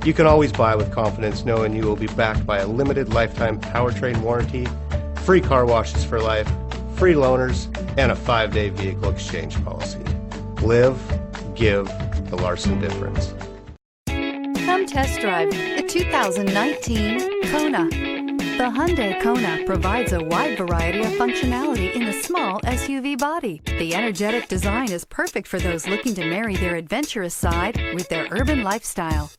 You can always buy with confidence knowing you will be backed by a limited lifetime powertrain warranty, free car washes for life, free loaners, and a 5-day vehicle exchange policy. Live, give the Larson difference. Come test drive the 2019 Kona. The Hyundai Kona provides a wide variety of functionality in the small SUV body. The energetic design is perfect for those looking to marry their adventurous side with their urban lifestyle.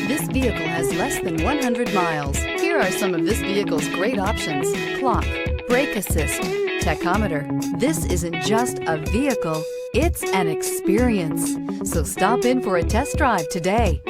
This vehicle has less than 100 miles. Here are some of this vehicle's great options: clock, brake assist, tachometer. This isn't just a vehicle, it's an experience. So stop in for a test drive today.